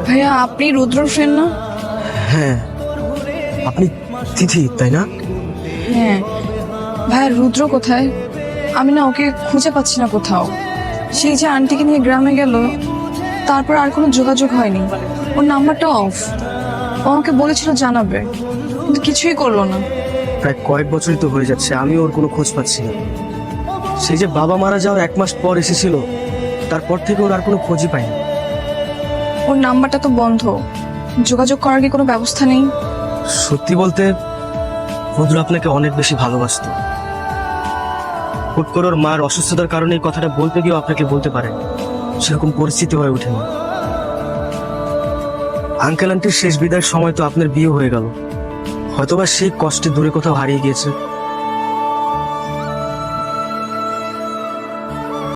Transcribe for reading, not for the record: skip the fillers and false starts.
ভাইয়া আপনি রুদ্র ফ্রেন্ড না? হ্যাঁ, আপনি তিথি তাই না? হ্যাঁ ভাইয়া, রুদ্র কোথায়? আমি না ওকে খুঁজে পাচ্ছি না কোথাও। সেই যে আন্টিকে নিয়ে গ্রামে গেল, তারপর আর কোনো যোগাযোগ হয়নি। ওর নাম্বারটা অফ। ও আমাকে বলেছিল জানাবে, কিন্তু কিছুই করলো না। প্রায় কয়েক বছরই তো হয়ে যাচ্ছে, আমি ওর কোনো খোঁজ পাচ্ছি না। সেই যে বাবা মারা যাওয়ার 1 মাস পর এসেছিল, তারপর থেকে ওর আর কোনো খোঁজই পাইনি। ওর নাম্বারটা তো বন্ধ। যোগাযোগ করার কি কোনো ব্যবস্থা নেই? সত্যি বলতে রুদ্র আপনাকে অনেক বেশি ভালোবাসতো। হুট করে ওর মার অসুস্থতার কারণে এই কথাটা বলতে গিয়েও আপনাকে বলতে পারেন, সেরকম পরিস্থিতি হয়ে ওঠেনি। আঙ্কেল আন্টির শেষ বিদায়ের সময় তো আপনার বিয়ে হয়ে গেল, হয়তোবা সেই কষ্টে দূরে কোথাও হারিয়ে গিয়েছে।